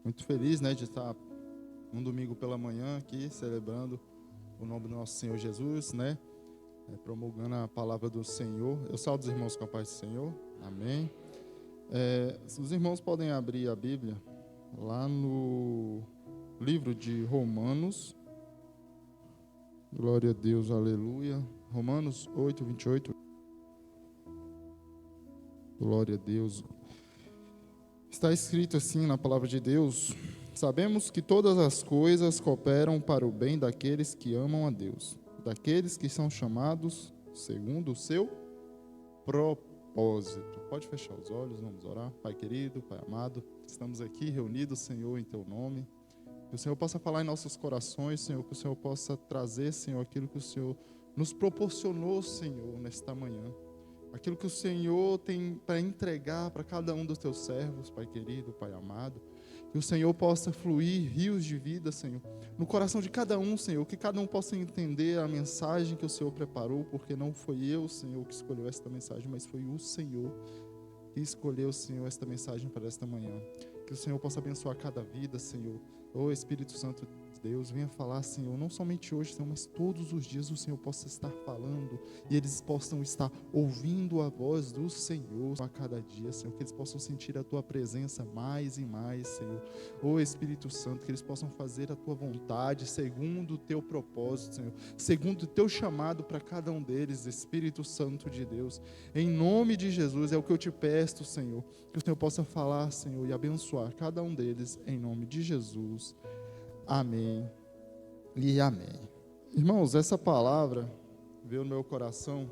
Muito feliz, né, de estar um domingo pela manhã aqui celebrando o nome do nosso Senhor Jesus, né, promulgando a palavra do Senhor. Eu saúdo os irmãos com a paz do Senhor. Amém. Os irmãos podem abrir a Bíblia lá no livro de Romanos. Glória a Deus, aleluia. Romanos 8, 28. Glória a Deus. Está escrito assim na palavra de Deus: sabemos que todas as coisas cooperam para o bem daqueles que amam a Deus, daqueles que são chamados segundo o seu propósito. Pode fechar os olhos, vamos orar. Pai querido, Pai amado, estamos aqui reunidos, Senhor, em Teu nome. Que o Senhor possa falar em nossos corações, Senhor, que o Senhor possa trazer, Senhor, aquilo que o Senhor nos proporcionou, Senhor, nesta manhã. Aquilo que o Senhor tem para entregar para cada um dos Teus servos, Pai querido, Pai amado. Que o Senhor possa fluir rios de vida, Senhor, no coração de cada um, Senhor. Que cada um possa entender a mensagem que o Senhor preparou, porque não foi eu, Senhor, que escolheu esta mensagem, mas foi o Senhor que escolheu, Senhor, esta mensagem para esta manhã. Que o Senhor possa abençoar cada vida, Senhor. Ô Espírito Santo de Deus, venha falar, Senhor, não somente hoje, Senhor, mas todos os dias o Senhor possa estar falando e eles possam estar ouvindo a voz do Senhor a cada dia, Senhor, que eles possam sentir a Tua presença mais e mais, Senhor. Ô Espírito Santo, que eles possam fazer a Tua vontade segundo o Teu propósito, Senhor, segundo o Teu chamado para cada um deles, Espírito Santo de Deus. Em nome de Jesus é o que eu te peço, Senhor, que o Senhor possa falar, Senhor, e abençoar cada um deles, em nome de Jesus. Amém e amém. Irmãos, essa palavra veio no meu coração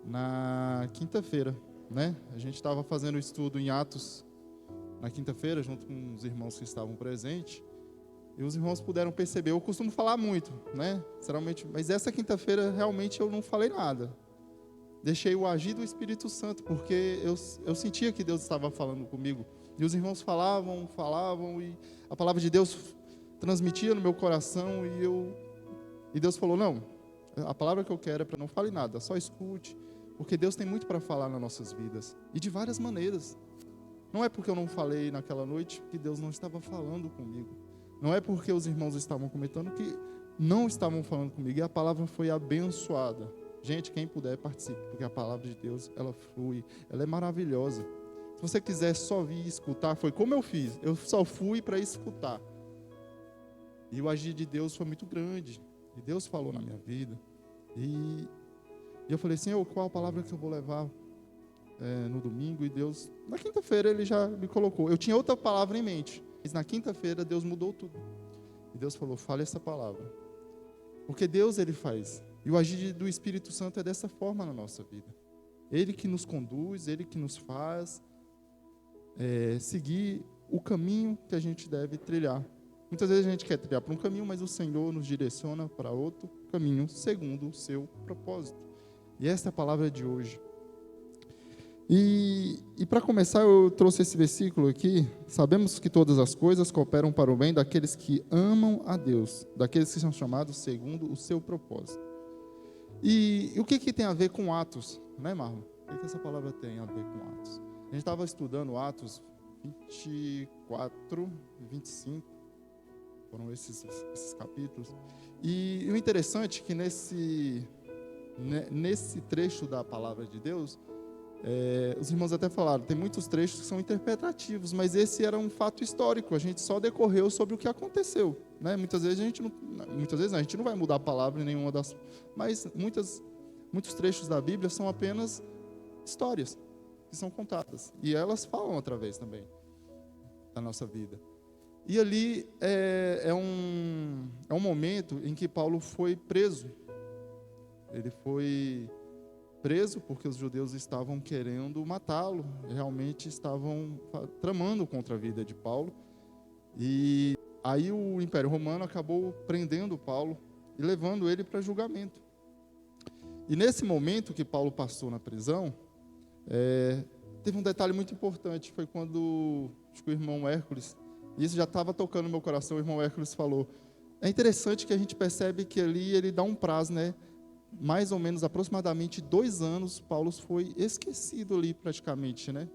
na quinta-feira, né? A gente estava fazendo o estudo em Atos na quinta-feira, junto com os irmãos que estavam presentes, e os irmãos puderam perceber. Eu costumo falar muito, né? Sinceramente, mas essa quinta-feira realmente eu não falei nada. Deixei o agir do Espírito Santo, porque eu sentia que Deus estava falando comigo. E os irmãos falavam, e a palavra de Deus transmitia no meu coração, e Deus falou: não, a palavra que eu quero é para não fale nada, só escute, porque Deus tem muito para falar nas nossas vidas, e de várias maneiras. Não é porque eu não falei naquela noite que Deus não estava falando comigo. Não é porque os irmãos estavam comentando que não estavam falando comigo, e a palavra foi abençoada. Gente, quem puder, participe, porque a palavra de Deus, ela flui, ela é maravilhosa. Se você quiser só vir escutar, foi como eu fiz, eu só fui para escutar. E o agir de Deus foi muito grande, e Deus falou na minha vida, e eu falei: Senhor, qual a palavra que eu vou levar no domingo? E Deus, na quinta-feira Ele já me colocou. Eu tinha outra palavra em mente, mas na quinta-feira Deus mudou tudo, e Deus falou: fale essa palavra, porque Deus, Ele faz, e o agir do Espírito Santo é dessa forma na nossa vida. Ele que nos conduz, Ele que nos faz seguir o caminho que a gente deve trilhar. Muitas vezes a gente quer trilhar para um caminho, mas o Senhor nos direciona para outro caminho, segundo o seu propósito. E esta é a palavra de hoje. E para começar, eu trouxe esse versículo aqui. Sabemos que todas as coisas cooperam para o bem daqueles que amam a Deus, daqueles que são chamados segundo o seu propósito. E o que tem a ver com Atos, né, Marlon? O que essa palavra tem a ver com Atos? A gente estava estudando Atos 24 e 25, foram esses capítulos. E o interessante é que nesse trecho da palavra de Deus, os irmãos até falaram, tem muitos trechos que são interpretativos, mas esse era um fato histórico, a gente só decorreu sobre o que aconteceu, né? Muitas vezes a gente não vai mudar a palavra em nenhuma das, mas muitos trechos da Bíblia são apenas histórias que são contadas, e elas falam através também da nossa vida. E ali é um momento em que Paulo foi preso. Ele foi preso porque os judeus estavam querendo matá-lo, realmente estavam tramando contra a vida de Paulo. E aí o Império Romano acabou prendendo Paulo e levando ele para julgamento. E nesse momento que Paulo passou na prisão, teve um detalhe muito importante. Foi quando acho que o irmão Hércules, e isso já estava tocando no meu coração, o irmão Hércules falou: é interessante que a gente percebe que ali ele dá um prazo, né? Mais ou menos, aproximadamente 2 anos, Paulo foi esquecido ali praticamente, né?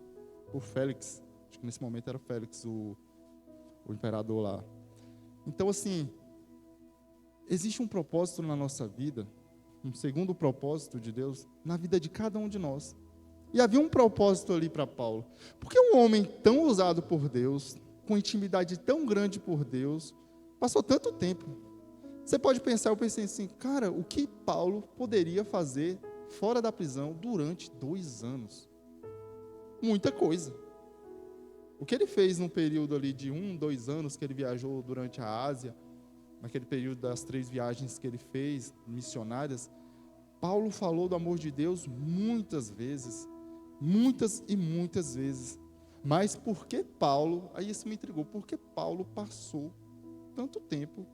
Por Félix. Acho que nesse momento era Félix, o imperador lá. Então, assim, existe um propósito na nossa vida, um segundo propósito de Deus, na vida de cada um de nós. E havia um propósito ali para Paulo. Porque um homem tão usado por Deus, com intimidade tão grande por Deus, passou tanto tempo. Você pode pensar, eu pensei assim, cara, o que Paulo poderia fazer fora da prisão durante 2 anos? Muita coisa. O que ele fez num período ali de 2 anos que ele viajou durante a Ásia, naquele período das 3 viagens que ele fez, missionárias, Paulo falou do amor de Deus muitas vezes, muitas e muitas vezes. Mas por que Paulo, aí isso me intrigou, por que Paulo passou tanto tempo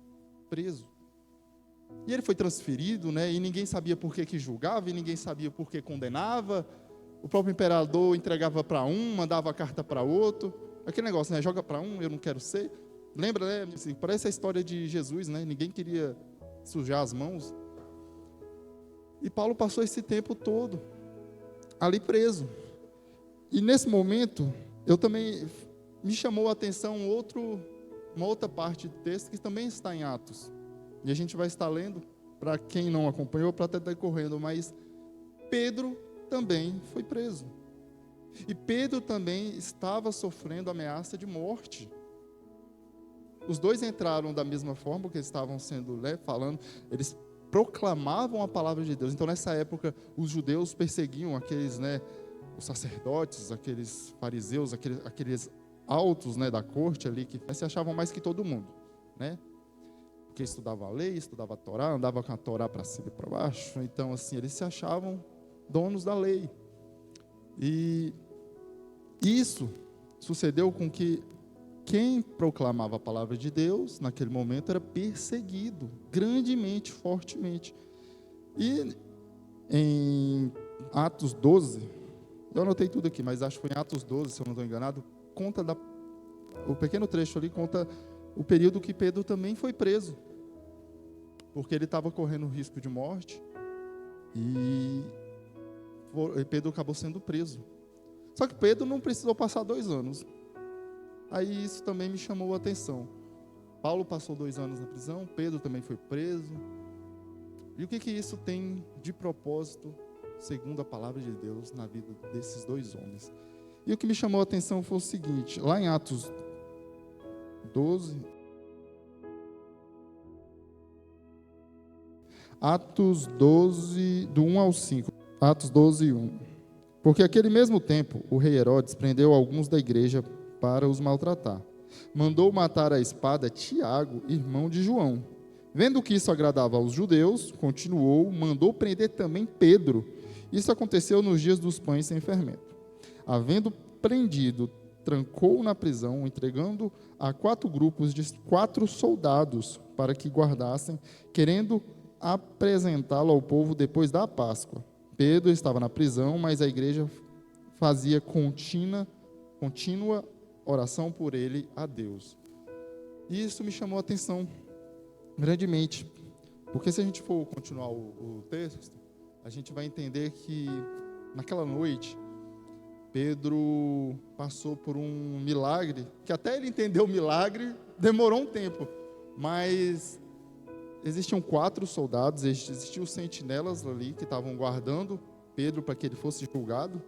preso? E ele foi transferido, né? E ninguém sabia por que julgava, e ninguém sabia por que condenava. O próprio imperador entregava para um, mandava a carta para outro. Aquele negócio, né? Joga para um, eu não quero ser. Lembra, né? Assim, parece a história de Jesus, né? Ninguém queria sujar as mãos. E Paulo passou esse tempo todo ali preso. E nesse momento, eu também me chamou a atenção uma outra parte do texto que também está em Atos. E a gente vai estar lendo, para quem não acompanhou, para até estar correndo, mas Pedro também foi preso. E Pedro também estava sofrendo ameaça de morte. Os dois entraram da mesma forma, porque eles estavam sendo, falando, eles proclamavam a palavra de Deus. Então, nessa época, os judeus perseguiam aqueles, os sacerdotes, aqueles fariseus, aqueles altos, da corte ali, que se achavam mais que todo mundo, porque estudava a lei, estudava a Torá, andava com a Torá para cima e para baixo. Então, assim, eles se achavam donos da lei. E isso sucedeu com que quem proclamava a palavra de Deus, naquele momento, era perseguido, grandemente, fortemente. E em Atos 12, eu anotei tudo aqui, mas acho que foi em Atos 12, se eu não estou enganado, o pequeno trecho ali conta o período que Pedro também foi preso, porque ele estava correndo risco de morte, e Pedro acabou sendo preso. Só que Pedro não precisou passar 2 anos. Aí isso também me chamou a atenção. Paulo passou 2 anos na prisão, Pedro também foi preso. E o que isso tem de propósito, segundo a palavra de Deus, na vida desses 2 homens? E o que me chamou a atenção foi o seguinte, lá em Atos 12, do 1 ao 5, Atos 12, 1. Porque aquele mesmo tempo, o rei Herodes prendeu alguns da igreja para os maltratar. Mandou matar à espada Tiago, irmão de João. Vendo que isso agradava aos judeus, continuou, mandou prender também Pedro. Isso aconteceu nos dias dos pães sem fermento. Havendo prendido, trancou na prisão, entregando a 4 grupos de 4 soldados para que guardassem, querendo apresentá-lo ao povo depois da Páscoa. Pedro estava na prisão, mas a igreja fazia contínua oração por ele a Deus. E isso me chamou a atenção grandemente, porque se a gente for continuar o texto, a gente vai entender que naquela noite Pedro passou por um milagre, que até ele entender o milagre demorou um tempo, mas existiam 4 soldados, existiam sentinelas ali que estavam guardando Pedro para que ele fosse julgado,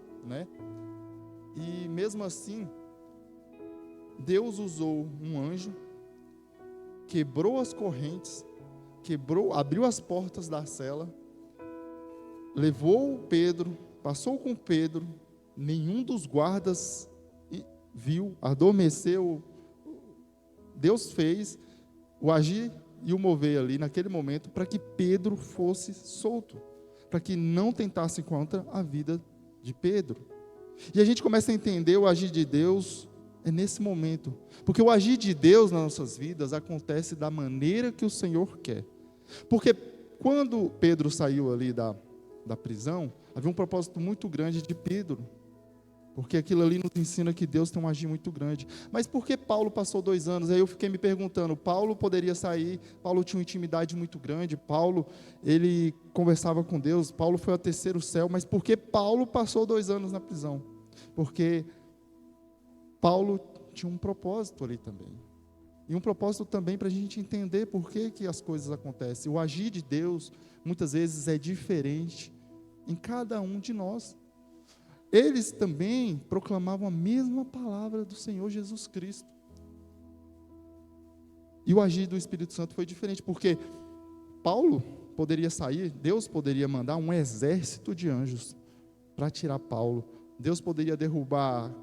e mesmo assim Deus usou um anjo, quebrou as correntes, abriu as portas da cela, levou Pedro, passou com Pedro, nenhum dos guardas viu, adormeceu. Deus fez o agir e o mover ali naquele momento para que Pedro fosse solto, para que não tentasse contra a vida de Pedro. E a gente começa a entender o agir de Deus nesse momento, porque o agir de Deus nas nossas vidas acontece da maneira que o Senhor quer. Porque quando Pedro saiu ali da prisão, havia um propósito muito grande de Pedro, porque aquilo ali nos ensina que Deus tem um agir muito grande. Mas por que Paulo passou 2 anos? Aí eu fiquei me perguntando, Paulo poderia sair, Paulo tinha uma intimidade muito grande, Paulo, ele conversava com Deus, Paulo foi ao 3º céu, mas por que Paulo passou 2 anos na prisão? Porque Paulo tinha um propósito ali também. E um propósito também para a gente entender por que as coisas acontecem. O agir de Deus, muitas vezes, é diferente em cada um de nós. Eles também proclamavam a mesma palavra do Senhor Jesus Cristo. E o agir do Espírito Santo foi diferente, porque Paulo poderia sair, Deus poderia mandar um exército de anjos para tirar Paulo. Deus poderia derrubar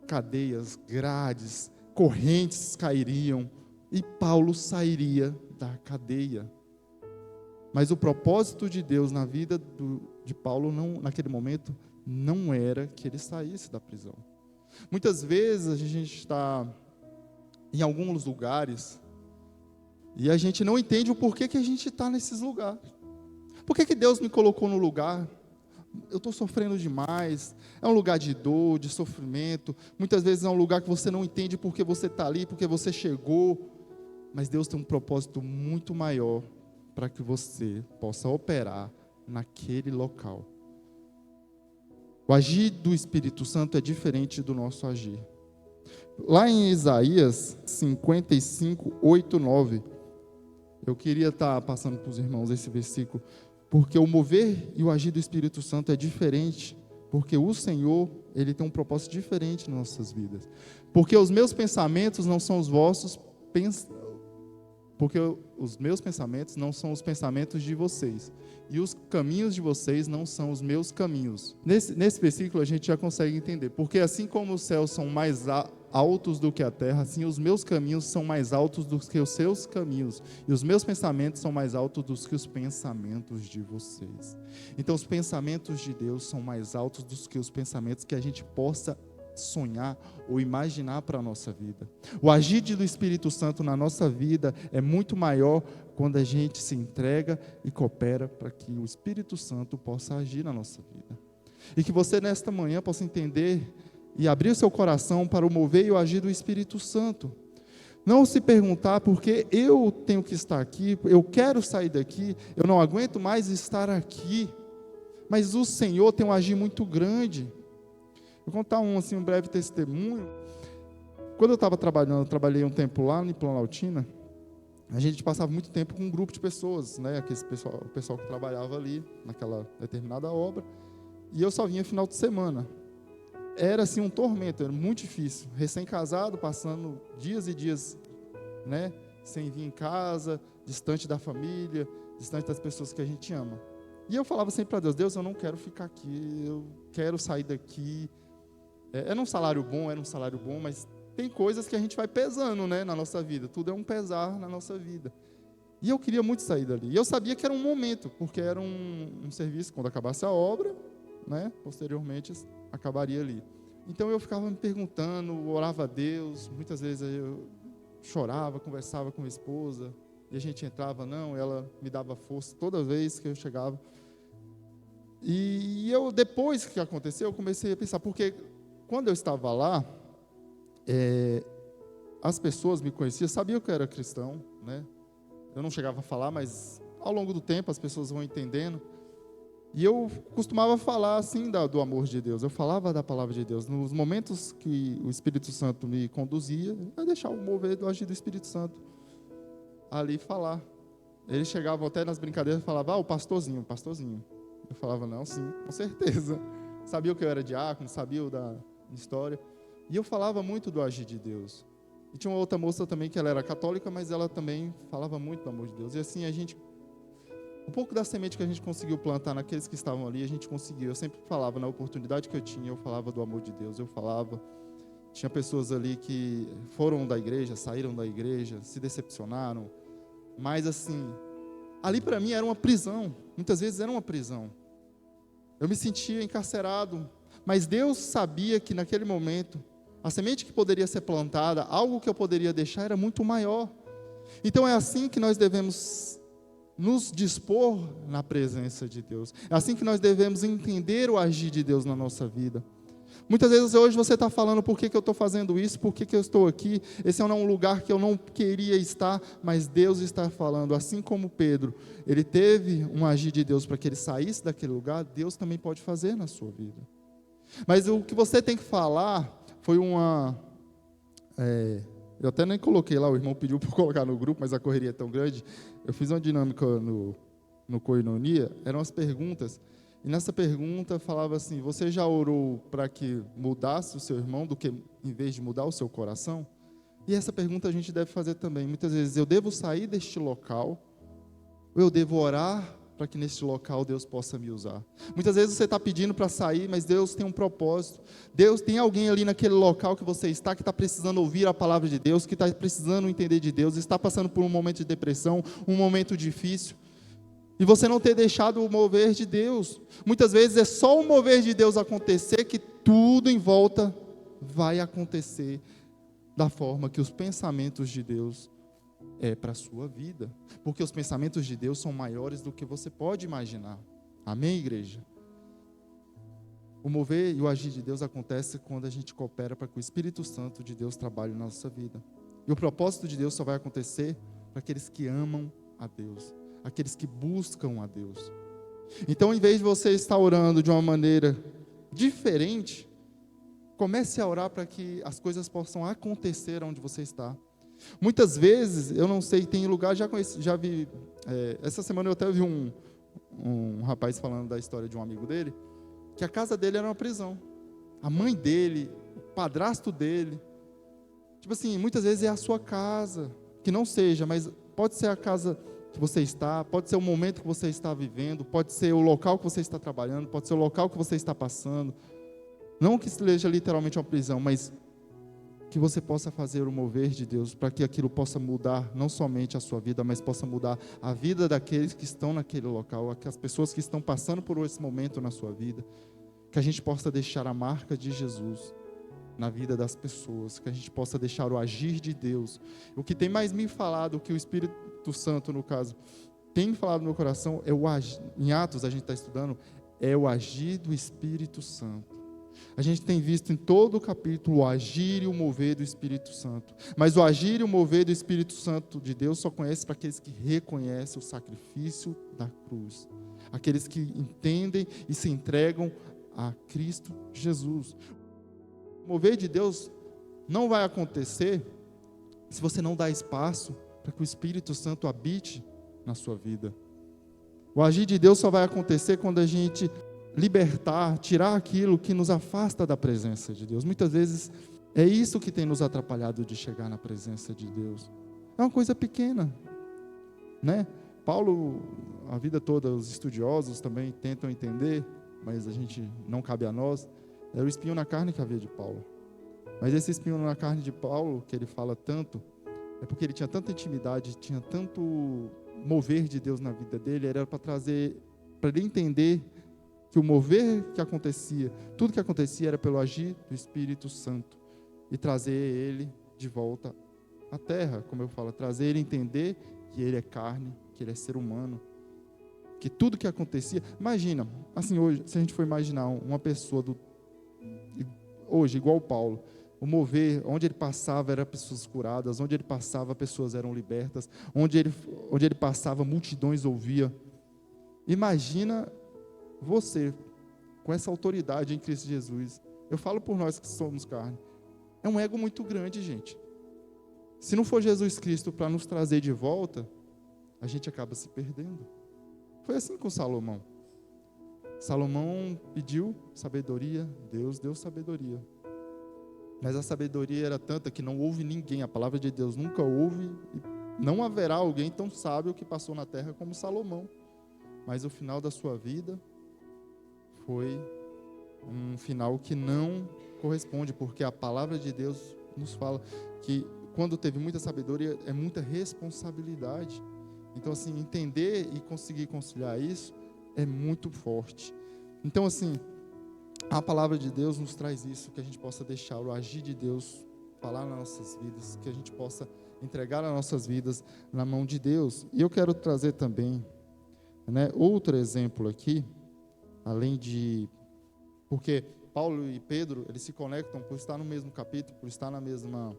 cadeias, grades, correntes cairiam, e Paulo sairia da cadeia. Mas o propósito de Deus na vida de Paulo, naquele momento, não era que ele saísse da prisão. Muitas vezes a gente está em alguns lugares e a gente não entende o porquê que a gente está nesses lugares. Por que Deus me colocou no lugar? Eu estou sofrendo demais. É um lugar de dor, de sofrimento. Muitas vezes é um lugar que você não entende porque você está ali, porque você chegou. Mas Deus tem um propósito muito maior para que você possa operar naquele local. O agir do Espírito Santo é diferente do nosso agir. Lá em Isaías 55, 8, 9, eu queria estar passando para os irmãos esse versículo, porque o mover e o agir do Espírito Santo é diferente, porque o Senhor, Ele tem um propósito diferente nas nossas vidas. Porque os meus pensamentos não são os vossos porque os meus pensamentos não são os pensamentos de vocês, e os caminhos de vocês não são os meus caminhos. Nesse versículo a gente já consegue entender, porque assim como os céus são mais altos do que a terra, assim os meus caminhos são mais altos do que os seus caminhos, e os meus pensamentos são mais altos do que os pensamentos de vocês. Então os pensamentos de Deus são mais altos do que os pensamentos que a gente possa sonhar ou imaginar para a nossa vida. O agir do Espírito Santo na nossa vida é muito maior quando a gente se entrega e coopera para que o Espírito Santo possa agir na nossa vida. E que você nesta manhã possa entender e abrir o seu coração para o mover e o agir do Espírito Santo. Não se perguntar por que eu tenho que estar aqui, eu quero sair daqui, eu não aguento mais estar aqui. Mas o Senhor tem um agir muito grande. Vou contar um breve testemunho. Quando eu estava trabalhando, eu trabalhei um tempo lá em Planaltina, a gente passava muito tempo com um grupo de pessoas, né? O pessoal que trabalhava ali, naquela determinada obra, e eu só vinha final de semana. Era assim um tormento, era muito difícil. Recém-casado, passando dias e dias, né? Sem vir em casa, distante da família, distante das pessoas que a gente ama. E eu falava sempre para Deus, Deus, eu não quero ficar aqui, eu quero sair daqui. Era um salário bom, mas tem coisas que a gente vai pesando, né, na nossa vida. Tudo é um pesar na nossa vida. E eu queria muito sair dali. E eu sabia que era um momento, porque era um serviço, quando acabasse a obra, né, posteriormente acabaria ali. Então eu ficava me perguntando, orava a Deus, muitas vezes eu chorava, conversava com a esposa, e a gente entrava, ela me dava força toda vez que eu chegava. E eu, depois que aconteceu, eu comecei a pensar, porque quando eu estava lá, as pessoas me conheciam, sabiam que eu era cristão, né? Eu não chegava a falar, mas ao longo do tempo as pessoas vão entendendo. E eu costumava falar assim do amor de Deus, eu falava da palavra de Deus. Nos momentos que o Espírito Santo me conduzia, eu deixava o mover do agir do Espírito Santo ali falar. Eles chegavam até nas brincadeiras e falavam, o pastorzinho. Eu falava, não, sim, com certeza. Sabia que eu era diácono, sabia da história. E eu falava muito do agir de Deus. E tinha uma outra moça também que ela era católica, mas ela também falava muito do amor de Deus. E assim um pouco da semente que a gente conseguiu plantar naqueles que estavam ali, a gente conseguiu. Eu sempre falava, na oportunidade que eu tinha, eu falava do amor de Deus, eu falava. Tinha pessoas ali que foram da igreja, saíram da igreja, se decepcionaram. Mas assim, ali para mim era uma prisão. Muitas vezes era uma prisão. Eu me sentia encarcerado. Mas Deus sabia que naquele momento, a semente que poderia ser plantada, algo que eu poderia deixar, era muito maior. Então é assim que nós devemos nos dispor na presença de Deus. É assim que nós devemos entender o agir de Deus na nossa vida. Muitas vezes hoje você está falando, por que eu estou fazendo isso, por que eu estou aqui, esse é um lugar que eu não queria estar, mas Deus está falando, assim como Pedro, ele teve um agir de Deus para que ele saísse daquele lugar, Deus também pode fazer na sua vida. Mas o que você tem que falar foi Eu até nem coloquei lá, o irmão pediu para colocar no grupo, mas a correria é tão grande. Eu fiz uma dinâmica no Koinonia, eram as perguntas, e nessa pergunta falava assim: você já orou para que mudasse o seu irmão, do que em vez de mudar o seu coração? E essa pergunta a gente deve fazer também. Muitas vezes, eu devo sair deste local, ou eu devo orar para que neste local Deus possa me usar? Muitas vezes você está pedindo para sair, mas Deus tem um propósito. Deus tem alguém ali naquele local que você está, que está precisando ouvir a palavra de Deus, que está precisando entender de Deus, está passando por um momento de depressão, um momento difícil, e você não ter deixado o mover de Deus. Muitas vezes é só o mover de Deus acontecer que tudo em volta vai acontecer da forma que os pensamentos de Deus é para a sua vida, porque os pensamentos de Deus são maiores do que você pode imaginar. Amém, igreja? O mover e o agir de Deus acontece quando a gente coopera para que o Espírito Santo de Deus trabalhe na nossa vida. E o propósito de Deus só vai acontecer para aqueles que amam a Deus, aqueles que buscam a Deus. Então, em vez de você estar orando de uma maneira diferente, comece a orar para que as coisas possam acontecer onde você está. Muitas vezes, eu não sei, tem lugar, já vi, essa semana eu até vi um rapaz falando da história de um amigo dele, que a casa dele era uma prisão. A mãe dele, o padrasto dele, tipo assim, muitas vezes é a sua casa, que não seja, mas pode ser a casa que você está, pode ser o momento que você está vivendo, pode ser o local que você está trabalhando, pode ser o local que você está passando. Não que seja literalmente uma prisão, mas que você possa fazer o mover de Deus, para que aquilo possa mudar não somente a sua vida, mas possa mudar a vida daqueles que estão naquele local, as pessoas que estão passando por esse momento na sua vida, que a gente possa deixar a marca de Jesus na vida das pessoas, que a gente possa deixar o agir de Deus. O que tem mais me falado, o que o Espírito Santo, no caso, tem falado no meu coração, é o agir, em Atos a gente está estudando, é o agir do Espírito Santo. A gente tem visto em todo o capítulo o agir e o mover do Espírito Santo. Mas o agir e o mover do Espírito Santo de Deus só conhece para aqueles que reconhecem o sacrifício da cruz. Aqueles que entendem e se entregam a Cristo Jesus. O mover de Deus não vai acontecer se você não dá espaço para que o Espírito Santo habite na sua vida. O agir de Deus só vai acontecer quando a gente libertar, tirar aquilo que nos afasta da presença de Deus. Muitas vezes é isso que tem nos atrapalhado de chegar na presença de Deus. É uma coisa pequena, né? Paulo, a vida toda, os estudiosos também tentam entender, mas a gente, não cabe a nós, era o espinho na carne que havia de Paulo. Mas esse espinho na carne de Paulo, que ele fala tanto, é porque ele tinha tanta intimidade, tinha tanto mover de Deus na vida dele, era para trazer, para ele entender que o mover que acontecia, tudo que acontecia era pelo agir do Espírito Santo, e trazer ele de volta à terra, como eu falo, trazer ele a entender que ele é carne, que ele é ser humano, que tudo que acontecia, imagina, assim hoje, se a gente for imaginar uma pessoa hoje, igual o Paulo, o mover, onde ele passava eram pessoas curadas, onde ele passava pessoas eram libertas, onde ele passava multidões ouvia. Imagina você, com essa autoridade em Cristo Jesus. Eu falo por nós que somos carne. É um ego muito grande, gente. Se não for Jesus Cristo para nos trazer de volta, a gente acaba se perdendo. Foi assim com Salomão. Salomão pediu sabedoria, Deus deu sabedoria. Mas a sabedoria era tanta que não houve ninguém, a palavra de Deus nunca houve, e não haverá alguém tão sábio que passou na terra como Salomão. Mas o final da sua vida foi um final que não corresponde, porque a palavra de Deus nos fala que quando teve muita sabedoria, é muita responsabilidade. Então, assim, entender e conseguir conciliar isso é muito forte. Então, assim, a palavra de Deus nos traz isso, que a gente possa deixar o agir de Deus falar nas nossas vidas, que a gente possa entregar as nossas vidas na mão de Deus. E eu quero trazer também, né, outro exemplo aqui, além de... Porque Paulo e Pedro, eles se conectam por estar no mesmo capítulo, por estar na mesma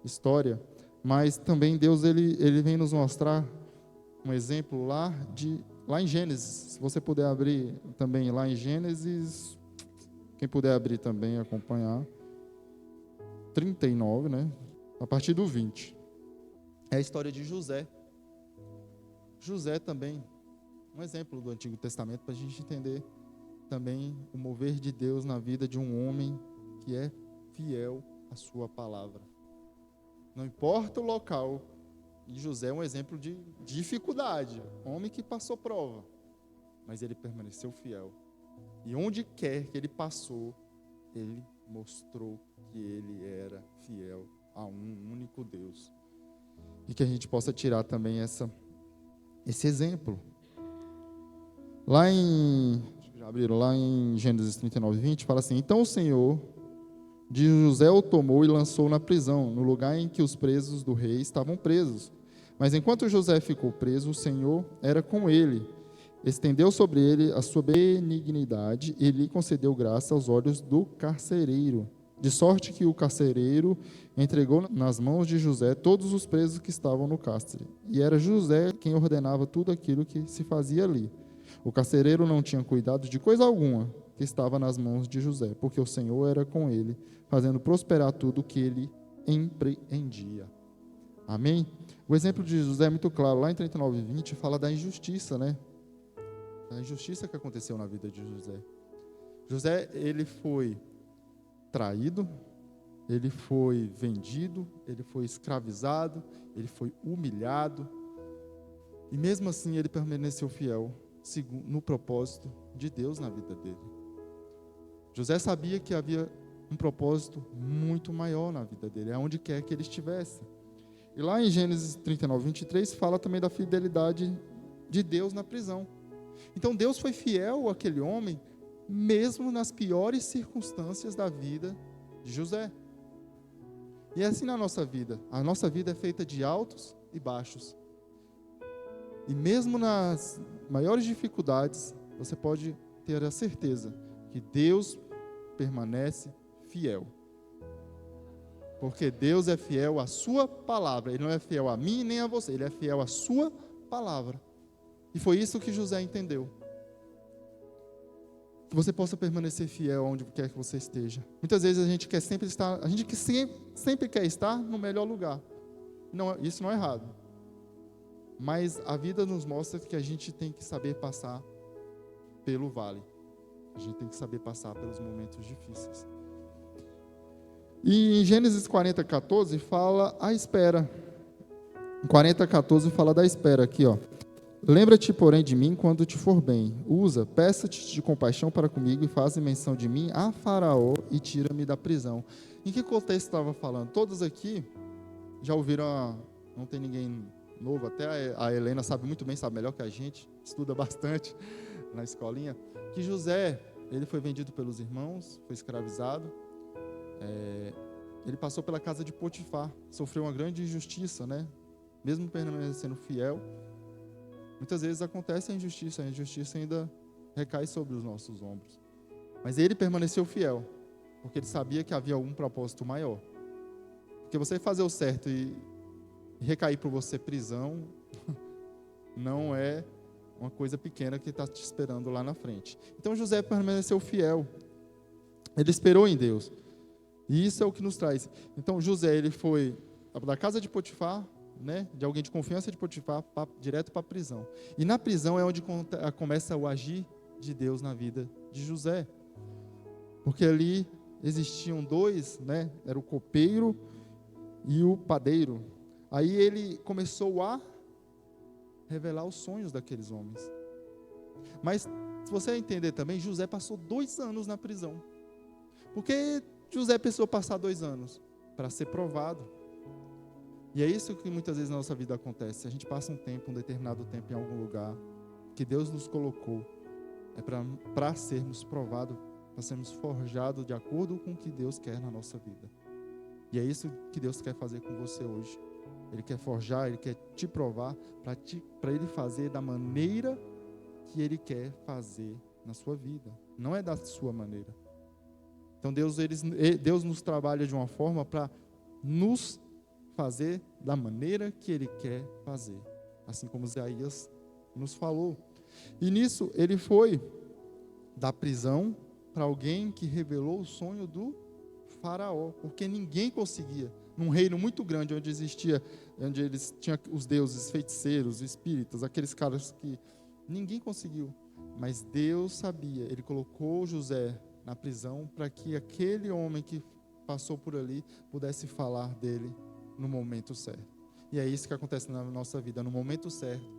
história, mas também Deus, ele vem nos mostrar um exemplo lá em Gênesis. Se você puder abrir também lá em Gênesis, quem puder abrir também, acompanhar, 39, né? a partir do 20. É a história de José. José também, um exemplo do Antigo Testamento, para a gente entender também o mover de Deus na vida de um homem que é fiel à sua palavra. Não importa o local, e José é um exemplo de dificuldade, homem que passou prova, mas ele permaneceu fiel. E onde quer que ele passou, ele mostrou que ele era fiel a um único Deus. E que a gente possa tirar também esse exemplo. Lá em Gênesis 39, 20, fala assim: então o Senhor de José o tomou e lançou na prisão, no lugar em que os presos do rei estavam presos. Mas enquanto José ficou preso, o Senhor era com ele, estendeu sobre ele a sua benignidade e lhe concedeu graça aos olhos do carcereiro, de sorte que o carcereiro entregou nas mãos de José todos os presos que estavam no cárcere. E era José quem ordenava tudo aquilo que se fazia ali. O carcereiro não tinha cuidado de coisa alguma que estava nas mãos de José, porque o Senhor era com ele, fazendo prosperar tudo o que ele empreendia. Amém? O exemplo de José é muito claro. Lá em 39, 20 fala da injustiça, né? A injustiça que aconteceu na vida de José. José, ele foi traído, ele foi vendido, ele foi escravizado, ele foi humilhado, e mesmo assim ele permaneceu fiel no propósito de Deus na vida dele. José sabia que havia um propósito muito maior na vida dele, aonde quer que ele estivesse. E lá em Gênesis 39, 23, fala também da fidelidade de Deus na prisão. Então Deus foi fiel àquele homem, mesmo nas piores circunstâncias da vida de José. E é assim na nossa vida. A nossa vida é feita de altos e baixos. E mesmo nas maiores dificuldades, você pode ter a certeza que Deus permanece fiel. Porque Deus é fiel à sua palavra. Ele não é fiel a mim nem a você. Ele é fiel à sua palavra. E foi isso que José entendeu. Que você possa permanecer fiel onde quer que você esteja. Muitas vezes a gente quer sempre estar, sempre quer estar no melhor lugar. Não, isso não é errado. Mas a vida nos mostra que a gente tem que saber passar pelo vale. A gente tem que saber passar pelos momentos difíceis. E em Gênesis 40, 14 fala a espera. Em 40, 14 fala da espera aqui, ó. Lembra-te, porém, de mim quando te for bem. Peça-te de compaixão para comigo e faze menção de mim a Faraó e tira-me da prisão. Em que contexto estava falando? Todos aqui já ouviram, não tem ninguém novo, até a Helena sabe muito bem, sabe melhor que a gente, estuda bastante na escolinha, que José, ele foi vendido pelos irmãos, foi escravizado, ele passou pela casa de Potifar, sofreu uma grande injustiça, né? Mesmo permanecendo fiel. Muitas vezes acontece a injustiça ainda recai sobre os nossos ombros. Mas ele permaneceu fiel, porque ele sabia que havia algum propósito maior. Porque você fazer o certo e recair por você prisão, não é uma coisa pequena que está te esperando lá na frente. Então José permaneceu fiel. Ele esperou em Deus. E isso é o que nos traz. Então José, ele foi da casa de Potifar, né, de alguém de confiança de Potifar, direto para a prisão. E na prisão é onde começa o agir de Deus na vida de José. Porque ali existiam dois, né, era o copeiro e o padeiro. Aí ele começou a revelar os sonhos daqueles homens. Mas, se você entender também, José passou 2 anos na prisão. Por que José precisou passar 2 anos? Para ser provado. E é isso que muitas vezes na nossa vida acontece. A gente passa um determinado tempo em algum lugar que Deus nos colocou. É para sermos provados, para sermos forjados de acordo com o que Deus quer na nossa vida. E é isso que Deus quer fazer com você hoje. Ele quer forjar, Ele quer te provar para Ele fazer da maneira que Ele quer fazer na sua vida. Não é da sua maneira. Então Deus nos trabalha de uma forma para nos fazer da maneira que Ele quer fazer. Assim como Isaías nos falou. E nisso ele foi da prisão para alguém que revelou o sonho do Faraó. Porque ninguém conseguia num reino muito grande, onde eles tinham os deuses, feiticeiros, espíritas, aqueles caras que ninguém conseguiu. Mas Deus sabia, Ele colocou José na prisão para que aquele homem que passou por ali pudesse falar dele no momento certo. E é isso que acontece na nossa vida, no momento certo,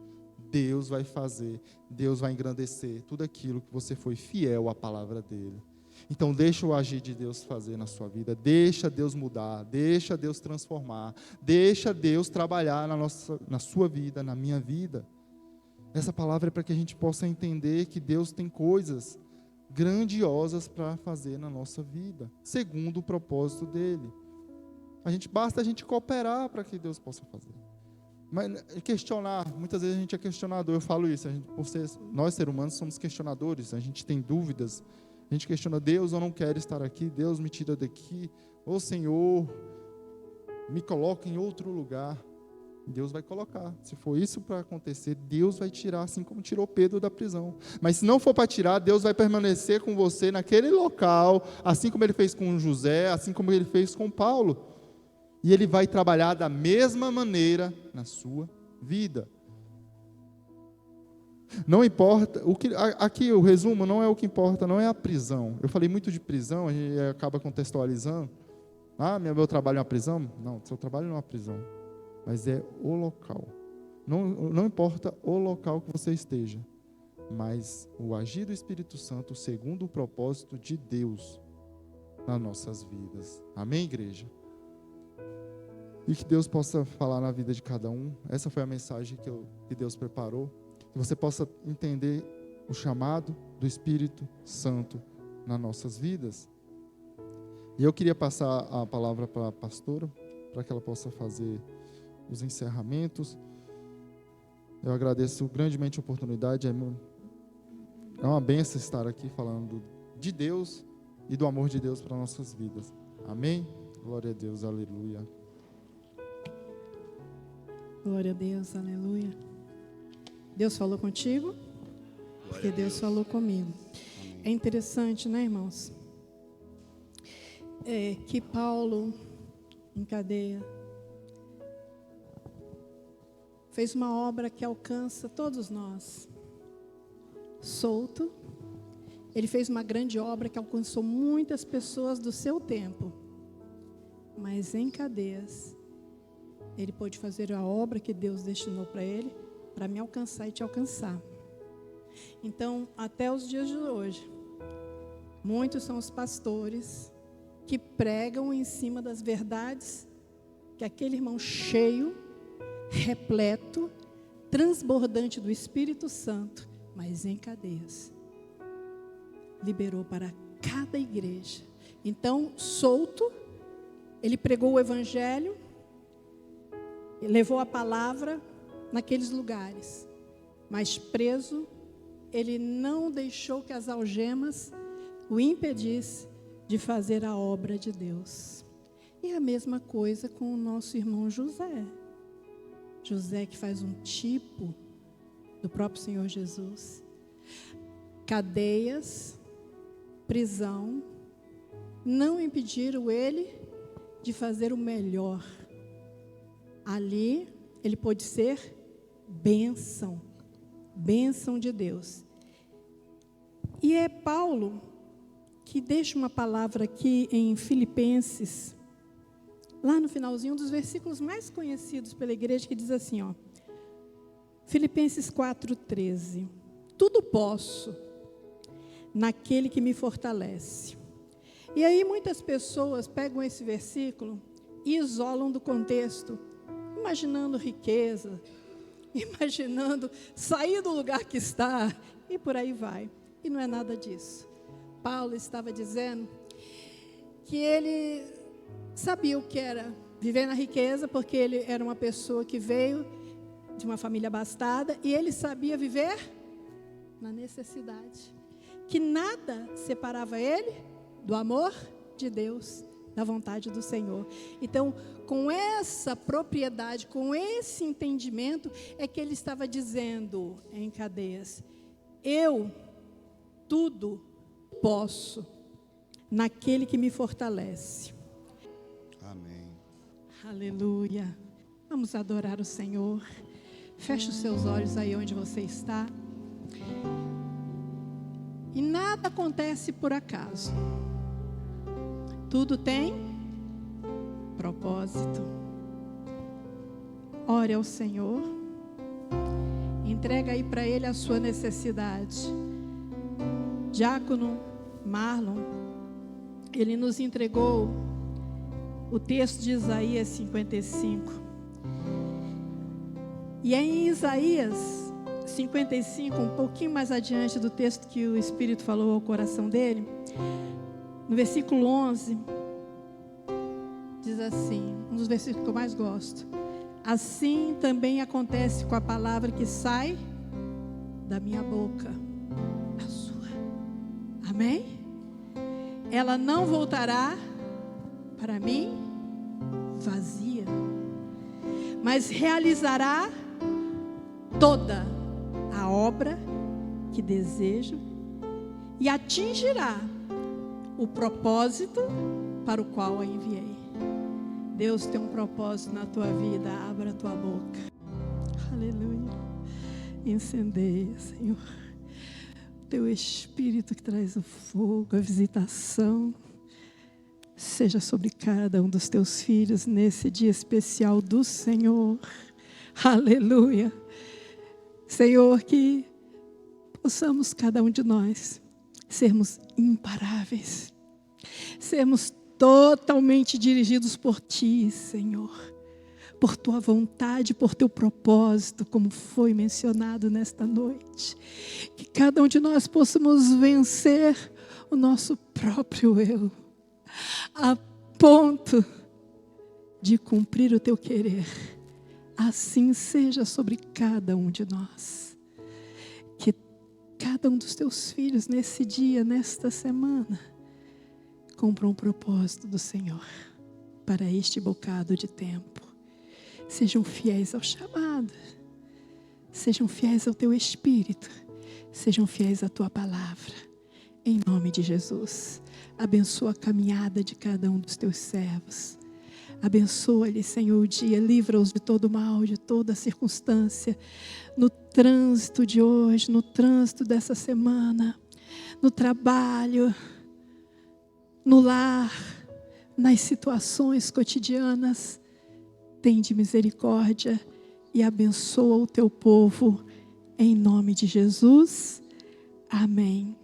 Deus vai fazer, Deus vai engrandecer tudo aquilo que você foi fiel à palavra dele. Então deixa o agir de Deus fazer na sua vida, deixa Deus mudar, deixa Deus transformar, deixa Deus trabalhar na sua vida, na minha vida. Essa palavra é para que a gente possa entender que Deus tem coisas grandiosas para fazer na nossa vida, segundo o propósito dele. Basta a gente cooperar para que Deus possa fazer. Mas questionar, muitas vezes a gente é questionador, eu falo isso, nós seres humanos somos questionadores, a gente tem dúvidas, a gente questiona, Deus, eu não quero estar aqui, Deus me tira daqui, ô Senhor, me coloca em outro lugar. Deus vai colocar, se for isso para acontecer, Deus vai tirar, assim como tirou Pedro da prisão. Mas se não for para tirar, Deus vai permanecer com você naquele local, assim como Ele fez com José, assim como Ele fez com Paulo. E Ele vai trabalhar da mesma maneira na sua vida. Não importa, aqui o resumo não é o que importa, não é a prisão. Eu falei muito de prisão, a gente acaba contextualizando. Meu trabalho é uma prisão? Não, seu trabalho não é uma prisão, mas é o local. Não importa o local que você esteja, mas o agir do Espírito Santo segundo o propósito de Deus nas nossas vidas. Amém, igreja? E que Deus possa falar na vida de cada um. Essa foi a mensagem que Deus preparou. Que você possa entender o chamado do Espírito Santo nas nossas vidas. E eu queria passar a palavra para a pastora, para que ela possa fazer os encerramentos. Eu agradeço grandemente a oportunidade. É uma bênção estar aqui falando de Deus e do amor de Deus para nossas vidas. Amém? Glória a Deus, aleluia. Glória a Deus, aleluia. Deus falou contigo? Porque Deus falou comigo. É interessante, né, irmãos? Que Paulo, em cadeia, fez uma obra que alcança todos nós. Solto, ele fez uma grande obra que alcançou muitas pessoas do seu tempo. Mas em cadeias, ele pôde fazer a obra que Deus destinou para ele, para me alcançar e te alcançar. Então, até os dias de hoje, muitos são os pastores que pregam em cima das verdades que aquele irmão cheio, repleto, transbordante do Espírito Santo, mas em cadeias, liberou para cada igreja. Então, solto, ele pregou o Evangelho, levou a palavra naqueles lugares, mas preso, ele não deixou que as algemas o impedissem de fazer a obra de Deus. E a mesma coisa com o nosso irmão José. José, que faz um tipo do próprio Senhor Jesus. Cadeias, prisão, não impediram ele de fazer o melhor. Ali, ele pôde ser bênção de Deus. E é Paulo que deixa uma palavra aqui em Filipenses, lá no finalzinho, um dos versículos mais conhecidos pela igreja, que diz assim, ó, Filipenses 4:13, tudo posso naquele que me fortalece. E aí muitas pessoas pegam esse versículo e isolam do contexto, imaginando riqueza, imaginando sair do lugar que está, e por aí vai. E não é nada disso. Paulo estava dizendo que ele sabia o que era viver na riqueza, porque ele era uma pessoa que veio de uma família abastada, e ele sabia viver na necessidade, que nada separava ele do amor de Deus, da vontade do Senhor. Então, com essa propriedade, com esse entendimento, é que ele estava dizendo em cadeias, eu tudo posso naquele que me fortalece. Amém. Aleluia. Vamos adorar o Senhor. Feche os seus olhos aí onde você está. E nada acontece por acaso. Tudo tem propósito. Ore ao Senhor. Entrega aí para Ele a sua necessidade. Diácono Marlon, ele nos entregou o texto de Isaías 55. E é em Isaías 55, um pouquinho mais adiante do texto que o Espírito falou ao coração dele, no versículo 11, diz assim, um dos versículos que eu mais gosto: assim também acontece com a palavra que sai da minha boca, a sua. Amém? Ela não voltará para mim vazia, mas realizará toda a obra que desejo e atingirá o propósito para o qual a enviei. Deus tem um propósito na tua vida. Abra a tua boca. Aleluia. Incendeia, Senhor. Teu Espírito que traz o fogo, a visitação, seja sobre cada um dos teus filhos nesse dia especial do Senhor. Aleluia. Senhor, que possamos cada um de nós sermos imparáveis, sermos totalmente dirigidos por Ti, Senhor, por Tua vontade, por Teu propósito, como foi mencionado nesta noite. Que cada um de nós possamos vencer o nosso próprio eu, a ponto de cumprir o Teu querer. Assim seja sobre cada um de nós. Que cada um dos Teus filhos nesse dia, nesta semana, cumpra um propósito do Senhor para este bocado de tempo. Sejam fiéis ao chamado, sejam fiéis ao Teu Espírito, sejam fiéis à Tua palavra, em nome de Jesus. Abençoa a caminhada de cada um dos Teus servos, abençoa-lhe, Senhor, o dia, livra-os de todo mal, de toda circunstância, no trânsito de hoje, no trânsito dessa semana, no trabalho, no lar, nas situações cotidianas. Tende misericórdia e abençoa o Teu povo, em nome de Jesus. Amém.